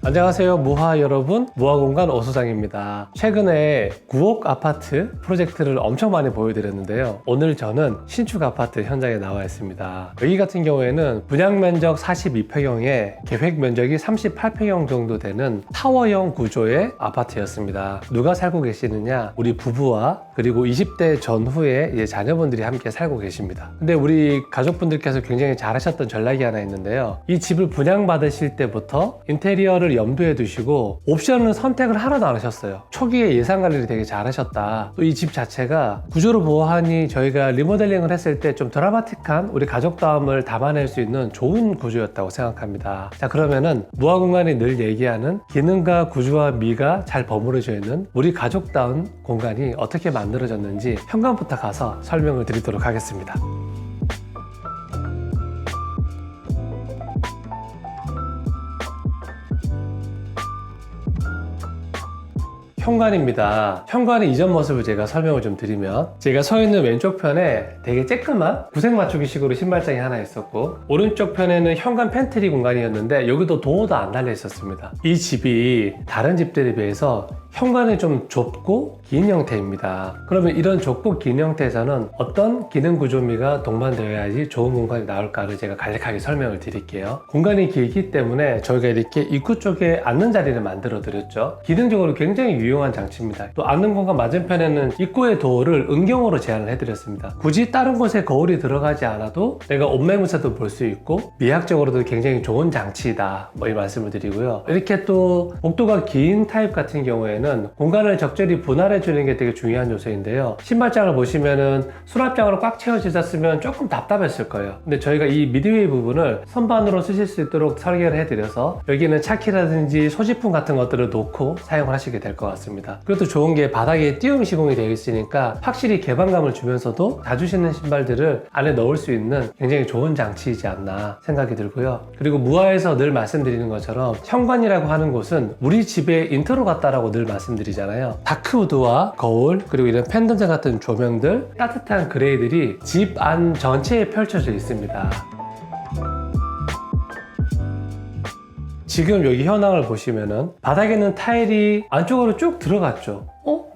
안녕하세요, 무화 여러분. 무화공간 오소장입니다. 최근에 9억 아파트 프로젝트를 엄청 많이 보여드렸는데요. 오늘 저는 신축 아파트 현장에 나와 있습니다. 여기 같은 경우에는 분양 면적 42평형에 계획 면적이 38평형 정도 되는 타워형 구조의 아파트였습니다. 누가 살고 계시느냐? 우리 부부와 그리고 20대 전후에 이제 자녀분들이 함께 살고 계십니다. 근데 우리 가족분들께서 굉장히 잘하셨던 전략이 하나 있는데요. 이 집을 분양받으실 때부터 인테리어를 염두에 두시고 옵션을 선택을 하나도 안 하셨어요. 초기에 예산 관리를 되게 잘하셨다. 또 이 집 자체가 구조를 보아하니 저희가 리모델링을 했을 때 좀 드라마틱한 우리 가족다움을 담아낼 수 있는 좋은 구조였다고 생각합니다. 자, 그러면은 무화공간이 늘 얘기하는 기능과 구조와 미가 잘 버무려져 있는 우리 가족다운 공간이 어떻게 만들어졌는지 현관부터 가서 설명을 드리도록 하겠습니다. 현관입니다. 현관의 이전 모습을 제가 설명을 좀 드리면, 제가 서 있는 왼쪽 편에 되게 쬐끄만 구색 맞추기 식으로 신발장이 하나 있었고, 오른쪽 편에는 현관 팬트리 공간이었는데 여기도 도어도 안 달려 있었습니다. 이 집이 다른 집들에 비해서 현관이 좀 좁고 긴 형태입니다. 그러면 이런 좁고 긴 형태에서는 어떤 기능 구조미가 동반되어야지 좋은 공간이 나올까를 제가 간략하게 설명을 드릴게요. 공간이 길기 때문에 저희가 이렇게 입구 쪽에 앉는 자리를 만들어 드렸죠. 기능적으로 굉장히 유용한 장치입니다. 또 앉는 공간 맞은편에는 입구의 도어를 은경으로 제한을 해드렸습니다. 굳이 다른 곳에 거울이 들어가지 않아도 내가 옷매무새도 볼 수 있고 미학적으로도 굉장히 좋은 장치이다, 이 말씀을 드리고요. 이렇게 또 복도가 긴 타입 같은 경우에는 공간을 적절히 분할해 주는 게 되게 중요한 요소인데요. 신발장을 보시면은 수납장으로 꽉 채워져 있었으면 조금 답답했을 거예요. 근데 저희가 이 미드웨이 부분을 선반으로 쓰실 수 있도록 설계를 해드려서 여기는 차키라든지 소지품 같은 것들을 놓고 사용을 하시게 될 것 같습니다. 그리고 또 좋은 게 바닥에 띄움 시공이 되어 있으니까 확실히 개방감을 주면서도 자주 신는 신발들을 안에 넣을 수 있는 굉장히 좋은 장치이지 않나 생각이 들고요. 그리고 무화에서 늘 말씀드리는 것처럼 현관이라고 하는 곳은 우리 집의 인트로 같다라고 늘 말씀드리잖아요. 다크우드와 거울, 그리고 이런 펜던트 같은 조명들, 따뜻한 그레이들이 집 안 전체에 펼쳐져 있습니다. 지금 여기 현황을 보시면은 바닥에는 타일이 안쪽으로 쭉 들어갔죠.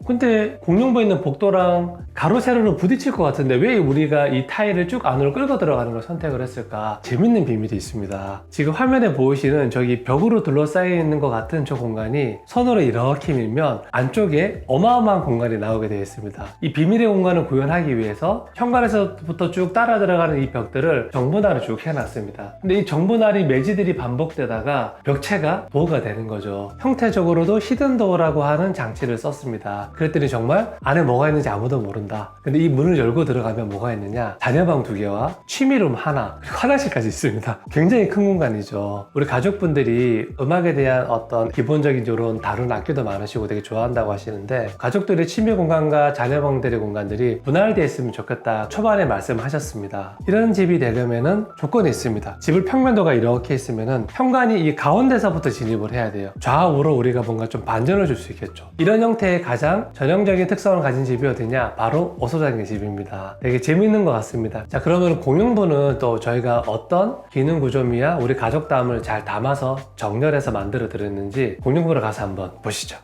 근데 공용부에 있는 복도랑 가로 세로로 부딪힐 것 같은데 왜 우리가 이 타일을 쭉 안으로 끌고 들어가는 걸 선택을 했을까? 재밌는 비밀이 있습니다. 지금 화면에 보이시는 저기 벽으로 둘러싸여 있는 것 같은 저 공간이 손으로 이렇게 밀면 안쪽에 어마어마한 공간이 나오게 되어 있습니다. 이 비밀의 공간을 구현하기 위해서 현관에서부터 쭉 따라 들어가는 이 벽들을 정분할을 쭉 해놨습니다. 근데 이 정분할이 매지들이 반복되다가 벽체가 도어가 되는 거죠. 형태적으로도 히든도어라고 하는 장치를 썼습니다. 그랬더니 정말 안에 뭐가 있는지 아무도 모른다. 근데 이 문을 열고 들어가면 뭐가 있느냐? 자녀방 2개와 취미룸 하나, 그리고 화장실까지 있습니다. 굉장히 큰 공간이죠. 우리 가족분들이 음악에 대한 어떤 기본적인 이런 다룬 악기도 많으시고 되게 좋아한다고 하시는데, 가족들의 취미 공간과 자녀방들의 공간들이 분할되어 있으면 좋겠다 초반에 말씀하셨습니다. 이런 집이 되려면은 조건이 있습니다. 집을 평면도가 이렇게 있으면은 현관이 이 가운데서부터 진입을 해야 돼요. 좌우로 우리가 뭔가 좀 반전을 줄 수 있겠죠. 이런 형태의 가장 전형적인 특성을 가진 집이 어디냐? 바로 오소장의 집입니다. 되게 재밌는 것 같습니다. 자, 그러면 공용부는 또 저희가 어떤 기능 구조미와 우리 가족다움을 잘 담아서 정렬해서 만들어 드렸는지 공용부로 가서 한번 보시죠.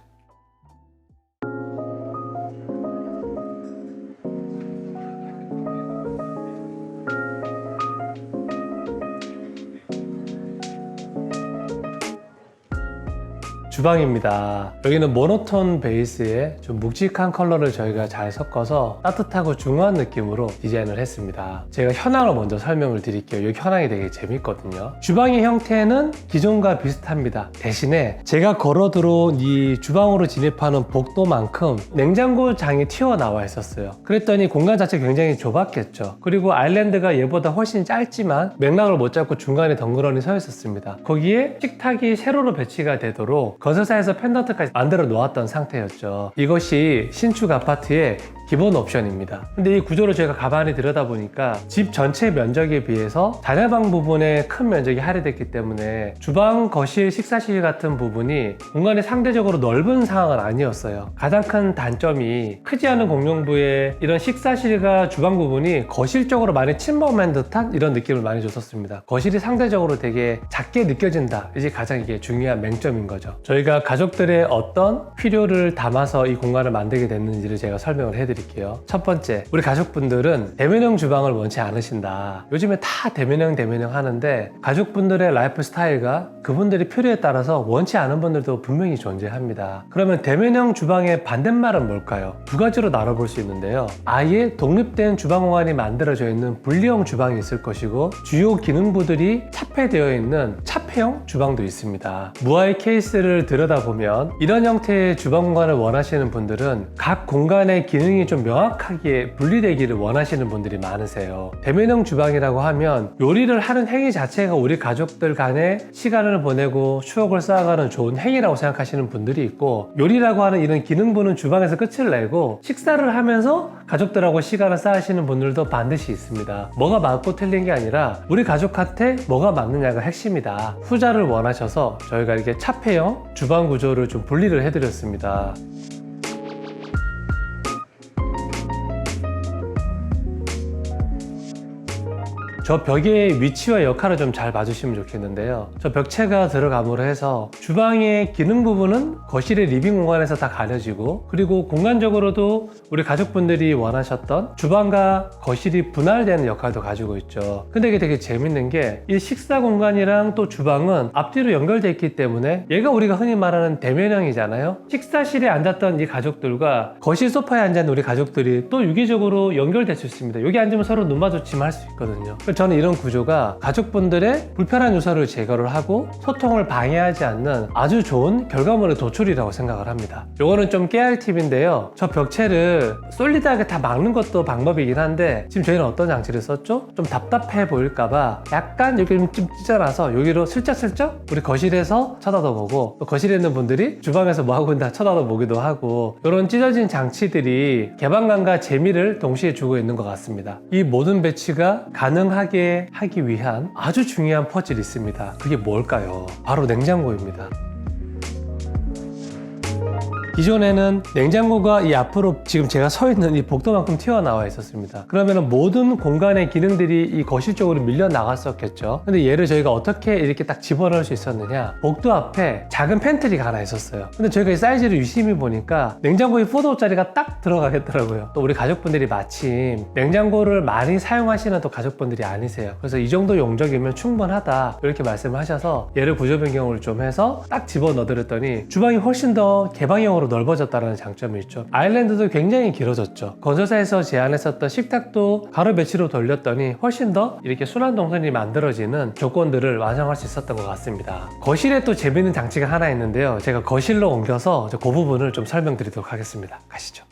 주방입니다. 여기는 모노톤 베이스에 좀 묵직한 컬러를 저희가 잘 섞어서 따뜻하고 중후한 느낌으로 디자인을 했습니다. 제가 현황을 먼저 설명을 드릴게요. 여기 현황이 되게 재밌거든요. 주방의 형태는 기존과 비슷합니다. 대신에 제가 걸어 들어온 이 주방으로 진입하는 복도만큼 냉장고장이 튀어나와 있었어요. 그랬더니 공간 자체 굉장히 좁았겠죠. 그리고 아일랜드가 얘보다 훨씬 짧지만 맥락을 못 잡고 중간에 덩그러니 서 있었습니다. 거기에 식탁이 세로로 배치가 되도록 거세사에서 펜던트까지 만들어 놓았던 상태였죠. 이것이 신축 아파트의 기본 옵션입니다. 근데 이 구조를 제가 가만히 들여다보니까 집 전체 면적에 비해서 자녀방 부분에 큰 면적이 할애됐기 때문에 주방, 거실, 식사실 같은 부분이 공간이 상대적으로 넓은 상황은 아니었어요. 가장 큰 단점이 크지 않은 공용부의 이런 식사실과 주방 부분이 거실 쪽으로 많이 침범한 듯한 이런 느낌을 많이 줬었습니다. 거실이 상대적으로 되게 작게 느껴진다. 이제 가장 이게 중요한 맹점인 거죠. 저희가 가족들의 어떤 필요를 담아서 이 공간을 만들게 됐는지를 제가 설명을 해드릴게요. 첫 번째, 우리 가족분들은 대면형 주방을 원치 않으신다. 요즘에 다 대면형 하는데 가족분들의 라이프 스타일과 그분들의 필요에 따라서 원치 않은 분들도 분명히 존재합니다. 그러면 대면형 주방의 반대말은 뭘까요? 두 가지로 나눠볼 수 있는데요. 아예 독립된 주방 공간이 만들어져 있는 분리형 주방이 있을 것이고, 주요 기능부들이 차폐되어 있는 차폐형 주방도 있습니다. 무아의 케이스를 들여다보면 이런 형태의 주방 공간을 원하시는 분들은 각 공간의 기능이 좀 명확하게 분리되기를 원하시는 분들이 많으세요. 대면형 주방이라고 하면 요리를 하는 행위 자체가 우리 가족들 간에 시간을 보내고 추억을 쌓아가는 좋은 행위라고 생각하시는 분들이 있고, 요리라고 하는 이런 기능부는 주방에서 끝을 내고 식사를 하면서 가족들하고 시간을 쌓으시는 분들도 반드시 있습니다. 뭐가 맞고 틀린 게 아니라 우리 가족한테 뭐가 맞느냐가 핵심이다. 후자를 원하셔서 저희가 이렇게 차폐형 주방 구조를 좀 분리를 해드렸습니다. 저 벽의 위치와 역할을 좀 잘 봐주시면 좋겠는데요. 저 벽체가 들어감으로 해서 주방의 기능 부분은 거실의 리빙 공간에서 다 가려지고, 그리고 공간적으로도 우리 가족분들이 원하셨던 주방과 거실이 분할되는 역할도 가지고 있죠. 근데 이게 되게 재밌는 게 이 식사 공간이랑 또 주방은 앞뒤로 연결되어 있기 때문에 얘가 우리가 흔히 말하는 대면형이잖아요. 식사실에 앉았던 이 가족들과 거실 소파에 앉은 우리 가족들이 또 유기적으로 연결될 수 있습니다. 여기 앉으면 서로 눈 마주치면 할 수 있거든요. 저는 이런 구조가 가족분들의 불편한 요소를 제거를 하고 소통을 방해하지 않는 아주 좋은 결과물의 도출이라고 생각을 합니다. 요거는 좀 깨알 팁인데요. 저 벽체를 솔리드하게 다 막는 것도 방법이긴 한데, 지금 저희는 어떤 장치를 썼죠? 좀 답답해 보일까봐 약간 여기 좀 찢어놔서 여기로 슬쩍슬쩍 우리 거실에서 쳐다도 보고, 또 거실에 있는 분들이 주방에서 뭐하고 있나 쳐다도 보기도 하고, 이런 찢어진 장치들이 개방감과 재미를 동시에 주고 있는 것 같습니다. 이 모든 배치가 가능하게 하기 위한 아주 중요한 퍼즐이 있습니다. 그게 뭘까요? 바로 냉장고입니다. 기존에는 냉장고가 이 앞으로 지금 제가 서 있는 이 복도만큼 튀어나와 있었습니다. 그러면 모든 공간의 기능들이 이 거실 쪽으로 밀려 나갔었겠죠. 근데 얘를 저희가 어떻게 이렇게 딱 집어넣을 수 있었느냐, 복도 앞에 작은 팬트리가 하나 있었어요. 근데 저희가 이 사이즈를 유심히 보니까 냉장고에 4도어짜리가 딱 들어가겠더라고요. 또 우리 가족분들이 마침 냉장고를 많이 사용하시는 또 가족분들이 아니세요. 그래서 이 정도 용적이면 충분하다 이렇게 말씀을 하셔서 얘를 구조 변경을 좀 해서 딱 집어넣어드렸더니 주방이 훨씬 더 개방형으로 넓어졌다는 장점이 있죠. 아일랜드도 굉장히 길어졌죠. 건설사에서 제안했었던 식탁도 가로 배치로 돌렸더니 훨씬 더 이렇게 순환 동선이 만들어지는 조건들을 완성할 수 있었던 것 같습니다. 거실에 또 재밌는 장치가 하나 있는데요. 제가 거실로 옮겨서 그 부분을 좀 설명드리도록 하겠습니다. 가시죠.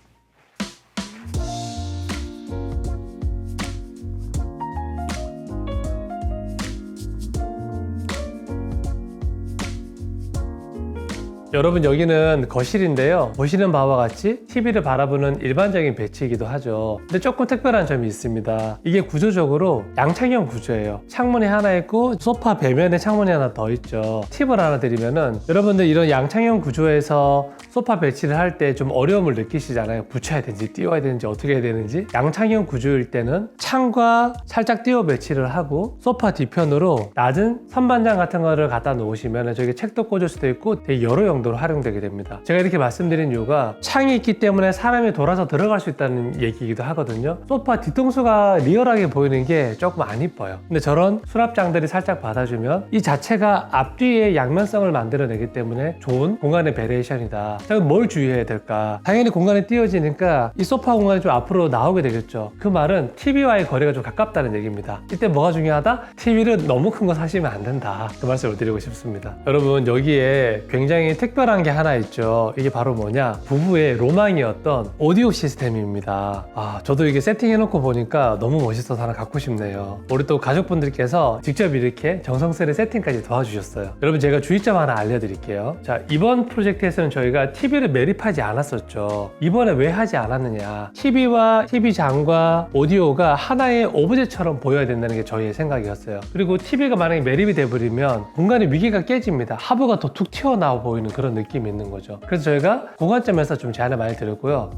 여러분, 여기는 거실인데요. 보시는 바와 같이 TV를 바라보는 일반적인 배치이기도 하죠. 근데 조금 특별한 점이 있습니다. 이게 구조적으로 양창형 구조예요. 창문이 하나 있고 소파 배면에 창문이 하나 더 있죠. 팁을 하나 드리면은, 여러분들 이런 양창형 구조에서 소파 배치를 할 때 좀 어려움을 느끼시잖아요. 붙여야 되는지 띄워야 되는지 어떻게 해야 되는지. 양창형 구조일 때는 창과 살짝 띄워 배치를 하고 소파 뒤편으로 낮은 선반장 같은 거를 갖다 놓으시면 저기 책도 꽂을 수도 있고 되게 여러 용도로 활용되게 됩니다. 제가 이렇게 말씀드린 이유가 창이 있기 때문에 사람이 돌아서 들어갈 수 있다는 얘기이기도 하거든요. 소파 뒤통수가 리얼하게 보이는 게 조금 안 이뻐요. 근데 저런 수납장들이 살짝 받아주면 이 자체가 앞뒤의 양면성을 만들어내기 때문에 좋은 공간의 베리에이션이다. 자, 그럼 뭘 주의해야 될까? 당연히 공간이 띄어지니까 이 소파 공간이 좀 앞으로 나오게 되겠죠. 그 말은 TV와의 거리가 좀 가깝다는 얘기입니다. 이때 뭐가 중요하다? TV를 너무 큰 거 사시면 안 된다. 그 말씀을 드리고 싶습니다. 여러분, 여기에 굉장히 특별한 특별한 게 하나 있죠. 이게 바로 뭐냐, 부부의 로망이었던 오디오 시스템입니다. 저도 이게 세팅해놓고 보니까 너무 멋있어서 하나 갖고 싶네요. 우리 또 가족분들께서 직접 이렇게 정성스레 세팅까지 도와주셨어요. 여러분, 제가 주의점 하나 알려드릴게요. 자, 이번 프로젝트에서는 저희가 TV를 매립하지 않았었죠. 이번에 왜 하지 않았느냐, TV와 TV장과 오디오가 하나의 오브제처럼 보여야 된다는 게 저희의 생각이었어요. 그리고 TV가 만약에 매립이 돼버리면 공간의 위기가 깨집니다. 하부가 더 툭 튀어나와 보이는 그런 느낌이 있는 거죠. 그래서 저희가 그 관점에서 좀 제안을 많이 드렸고요.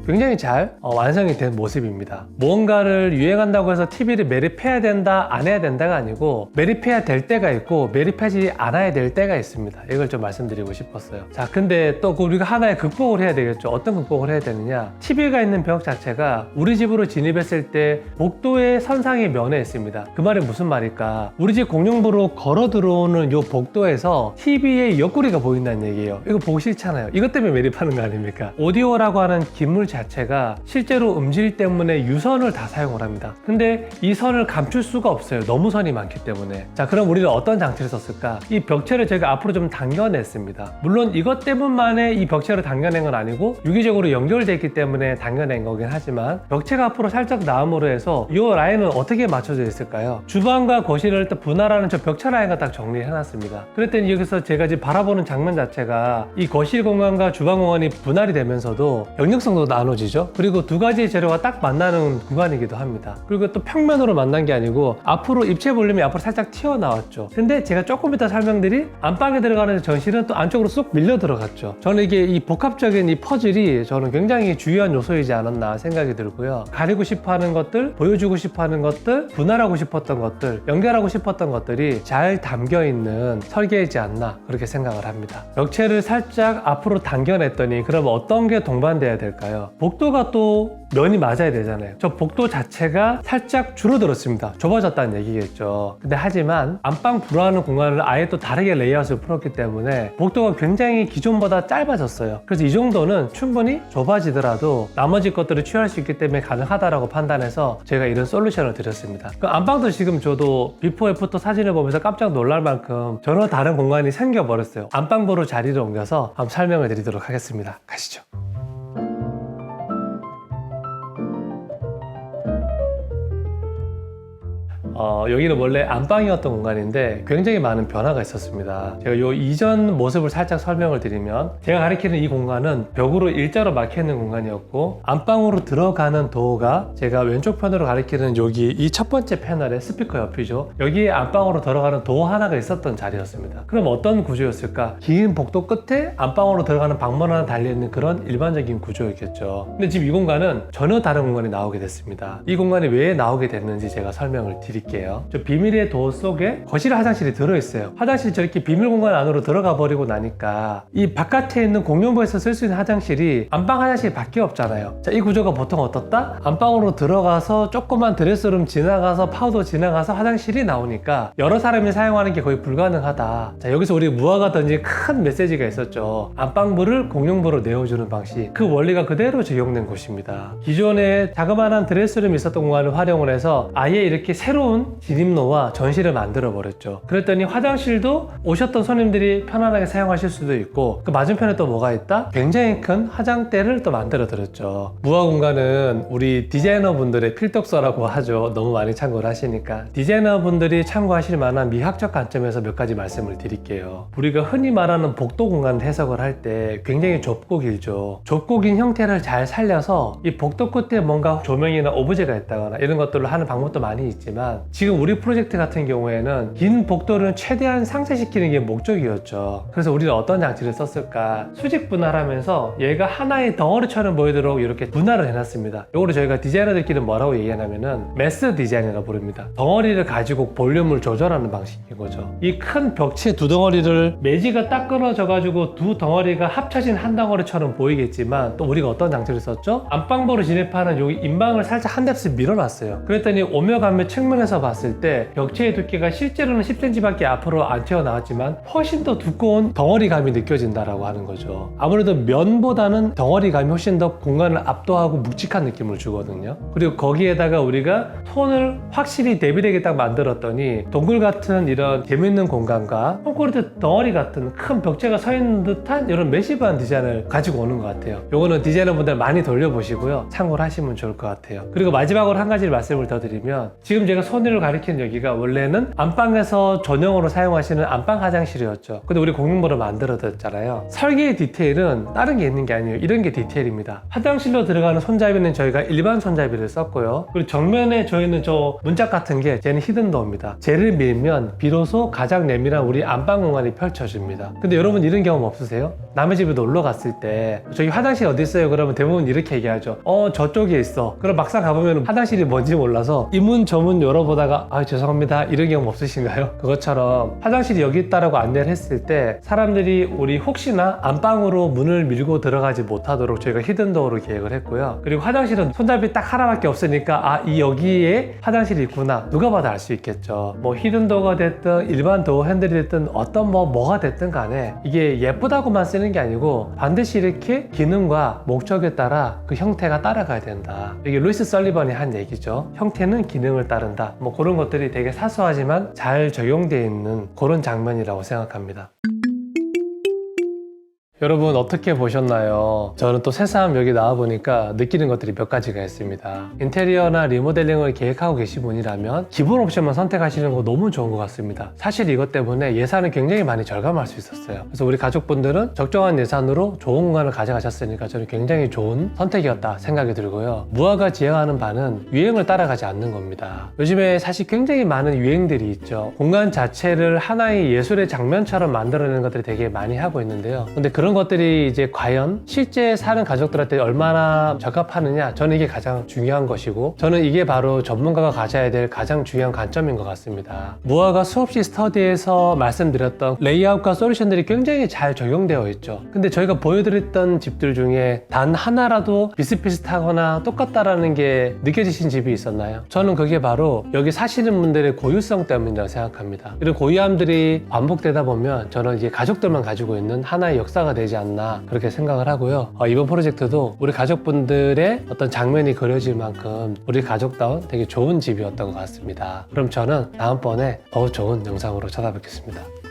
굉장히 잘 완성이 된 모습입니다. 무언가를 유행한다고 해서 TV를 매립해야 된다, 안 해야 된다가 아니고 매립해야 될 때가 있고 매립하지 않아야 될 때가 있습니다. 이걸 좀 말씀드리고 싶었어요. 자, 근데 또 우리가 하나의 극복을 해야 되겠죠. 어떤 극복을 해야 되느냐, TV가 있는 벽 자체가 우리 집으로 진입했을 때 복도의 선상에 면해 있습니다. 그 말이 무슨 말일까, 우리 집 공용부로 걸어 들어오는 이 복도에서 TV의 옆구리가 보인다는 얘기예요. 이거 보기 싫잖아요. 이것 때문에 매립하는 거 아닙니까? 오디오라고 하는 기물 자체가 실제로 음질 때문에 유선을 다 사용을 합니다. 근데 이 선을 감출 수가 없어요. 너무 선이 많기 때문에. 자, 그럼 우리는 어떤 장치를 썼을까? 이 벽체를 제가 앞으로 좀 당겨냈습니다. 물론 이것 때문만에 이 벽체를 당겨낸 건 아니고 유기적으로 연결되어 있기 때문에 당겨낸 거긴 하지만, 벽체가 앞으로 살짝 나옴으로 해서 이 라인은 어떻게 맞춰져 있을까요? 주방과 거실을 일단 분할하는 저 벽체 라인을 딱 정리해놨습니다. 그랬더니 여기서 제가 지금 바라보는 장면 자체가 이 거실 공간과 주방 공간이 분할이 되면서도 역력성도 나눠지죠. 그리고 두 가지 재료가 딱 만나는 구간이기도 합니다. 그리고 또 평면으로 만난 게 아니고 앞으로 입체 볼륨이 앞으로 살짝 튀어나왔죠. 근데 제가 조금 이따 설명드릴 안방에 들어가는 전실은 또 안쪽으로 쏙 밀려 들어갔죠. 저는 이게 이 복합적인 이 퍼즐이 저는 굉장히 중요한 요소이지 않았나 생각이 들고요. 가리고 싶어 하는 것들, 보여주고 싶어 하는 것들, 분할하고 싶었던 것들, 연결하고 싶었던 것들이 잘 담겨 있는 설계이지 않나 그렇게 생각을 합니다. 벽체를 살짝 앞으로 당겨냈더니 그럼 어떤 게 동반돼야 될까요? 복도가 또 면이 맞아야 되잖아요. 저 복도 자체가 살짝 줄어들었습니다. 좁아졌다는 얘기겠죠. 근데 하지만 안방 불허하는 공간을 아예 또 다르게 레이아웃을 풀었기 때문에 복도가 굉장히 기존보다 짧아졌어요. 그래서 이 정도는 충분히 좁아지더라도 나머지 것들을 취할 수 있기 때문에 가능하다라고 판단해서 제가 이런 솔루션을 드렸습니다. 그 안방도 지금 저도 비포 애프터 사진을 보면서 깜짝 놀랄 만큼 전혀 다른 공간이 생겨버렸어요. 안방부로 자리를 옮겨서 한번 설명을 드리도록 하겠습니다. 가시죠. 여기는 원래 안방이었던 공간인데 굉장히 많은 변화가 있었습니다. 제가 이 이전 모습을 살짝 설명을 드리면, 제가 가리키는 이 공간은 벽으로 일자로 막혀있는 공간이었고, 안방으로 들어가는 도어가 제가 왼쪽 편으로 가리키는 여기 이 첫 번째 패널의 스피커 옆이죠. 여기에 안방으로 들어가는 도어 하나가 있었던 자리였습니다. 그럼 어떤 구조였을까? 긴 복도 끝에 안방으로 들어가는 방문 하나 달려있는 그런 일반적인 구조였겠죠. 근데 지금 이 공간은 전혀 다른 공간이 나오게 됐습니다. 이 공간이 왜 나오게 됐는지 제가 설명을 드릴게요. 저 비밀의 도어 속에 거실 화장실이 들어있어요. 화장실이 저렇게 비밀 공간 안으로 들어가 버리고 나니까 이 바깥에 있는 공용부에서 쓸 수 있는 화장실이 안방 화장실이 밖에 없잖아요. 자, 이 구조가 보통 어떻다? 안방으로 들어가서 조그만 드레스룸 지나가서 파우더 지나가서 화장실이 나오니까 여러 사람이 사용하는 게 거의 불가능하다. 자, 여기서 우리 무화가 던진 큰 메시지가 있었죠. 안방부를 공용부로 내어주는 방식. 그 원리가 그대로 적용된 곳입니다. 기존에 자그마한 드레스룸이 있었던 공간을 활용을 해서 아예 이렇게 새로운 진입로와 전실을 만들어 버렸죠. 그랬더니 화장실도 오셨던 손님들이 편안하게 사용하실 수도 있고, 그 맞은편에 또 뭐가 있다? 굉장히 큰 화장대를 또 만들어 드렸죠. 무화 공간은 우리 디자이너 분들의 필독서라고 하죠. 너무 많이 참고를 하시니까 디자이너 분들이 참고하실 만한 미학적 관점에서 몇 가지 말씀을 드릴게요. 우리가 흔히 말하는 복도 공간 해석을 할 때 굉장히 좁고 길죠. 좁고 긴 형태를 잘 살려서 이 복도 끝에 뭔가 조명이나 오브제가 있다거나 이런 것들을 하는 방법도 많이 있지만, 지금 우리 프로젝트 같은 경우에는 긴 복도를 최대한 상쇄시키는 게 목적이었죠. 그래서 우리는 어떤 장치를 썼을까? 수직 분할하면서 얘가 하나의 덩어리처럼 보이도록 이렇게 분할을 해놨습니다. 이거를 저희가 디자이너들끼리 뭐라고 얘기하냐면은 매스 디자인이라고 부릅니다. 덩어리를 가지고 볼륨을 조절하는 방식인 거죠. 이 큰 벽체 두 덩어리를 매지가 딱 끊어져 가지고 두 덩어리가 합쳐진 한 덩어리처럼 보이겠지만, 또 우리가 어떤 장치를 썼죠? 안방부로 진입하는 여기 인방을 살짝 한 뎁스 밀어놨어요. 그랬더니 오며 가며 측면에서 가까이서 봤을 때 벽체의 두께가 실제로는 10cm밖에 앞으로 안 튀어나왔지만 훨씬 더 두꺼운 덩어리감이 느껴진다라고 하는 거죠. 아무래도 면보다는 덩어리감이 훨씬 더 공간을 압도하고 묵직한 느낌을 주거든요. 그리고 거기에다가 우리가 톤을 확실히 대비되게 딱 만들었더니 동굴 같은 이런 재밌는 공간과 콘크리트 덩어리 같은 큰 벽체가 서 있는 듯한 이런 매시브한 디자인을 가지고 오는 것 같아요. 요거는 디자이너분들 많이 돌려보시고요, 참고를 하시면 좋을 것 같아요. 그리고 마지막으로 한 가지 말씀을 더 드리면, 지금 제가 손으로 가리키는 여기가 원래는 안방에서 전용으로 사용하시는 안방 화장실이었죠. 근데 우리 공용모로 만들어졌잖아요. 설계의 디테일은 다른 게 있는 게 아니에요. 이런 게 디테일입니다. 화장실로 들어가는 손잡이는 저희가 일반 손잡이를 썼고요. 그리고 정면에 저희는 저 문짝 같은 게 쟤는 히든도어입니다. 쟤를 밀면 비로소 가장 내밀한 우리 안방 공간이 펼쳐집니다. 근데 여러분 이런 경험 없으세요? 남의 집에 놀러 갔을 때 저기 화장실 어디 있어요? 그러면 대부분 이렇게 얘기하죠. 저쪽에 있어. 그럼 막상 가보면 화장실이 뭔지 몰라서 이 문 저 문 열어보다가 죄송합니다, 이런 경험 없으신가요? 그것처럼 화장실이 여기 있다라고 안내를 했을 때 사람들이 우리 혹시나 안방으로 문을 밀고 들어가지 못하도록 저희가 히든도어로 계획을 했고요. 그리고 화장실은 손잡이 딱 하나밖에 없으니까 이 여기에 화장실이 있구나, 누가 봐도 알 수 있겠죠. 뭐 히든도어가 됐든 일반 도어 핸들이 됐든 어떤 뭐가 됐든 간에 이게 예쁘다고만 쓰는 게 아니고 반드시 이렇게 기능과 목적에 따라 그 형태가 따라가야 된다. 이게 루이스 설리번이 한 얘기죠. 형태는 기능을 따른다. 뭐 그런 것들이 되게 사소하지만 잘 적용되어 있는 그런 장면이라고 생각합니다. 여러분 어떻게 보셨나요? 저는 또 새삼 여기 나와보니까 느끼는 것들이 몇 가지가 있습니다. 인테리어나 리모델링을 계획하고 계신 분이라면 기본 옵션만 선택하시는 거 너무 좋은 것 같습니다. 사실 이것 때문에 예산을 굉장히 많이 절감할 수 있었어요. 그래서 우리 가족분들은 적정한 예산으로 좋은 공간을 가져가셨으니까 저는 굉장히 좋은 선택이었다 생각이 들고요. 무화가 지향하는 바는 유행을 따라가지 않는 겁니다. 요즘에 사실 굉장히 많은 유행들이 있죠. 공간 자체를 하나의 예술의 장면처럼 만들어내는 것들이 되게 많이 하고 있는데요. 근데 그런 것들이 이제 과연 실제 사는 가족들한테 얼마나 적합하느냐, 저는 이게 가장 중요한 것이고, 저는 이게 바로 전문가가 가져야 될 가장 중요한 관점인 것 같습니다. 무화가 수없이 스터디에서 말씀드렸던 레이아웃과 솔루션들이 굉장히 잘 적용되어 있죠. 근데 저희가 보여드렸던 집들 중에 단 하나라도 비슷비슷하거나 똑같다라는 게 느껴지신 집이 있었나요? 저는 그게 바로 여기 사시는 분들의 고유성 때문이라고 생각합니다. 이런 고유함들이 반복되다 보면 저는 이게 가족들만 가지고 있는 하나의 역사가 되지 않나 그렇게 생각을 하고요. 이번 프로젝트도 우리 가족분들의 어떤 장면이 그려질 만큼 우리 가족다운 되게 좋은 집이었던 것 같습니다. 그럼 저는 다음번에 더 좋은 영상으로 찾아뵙겠습니다.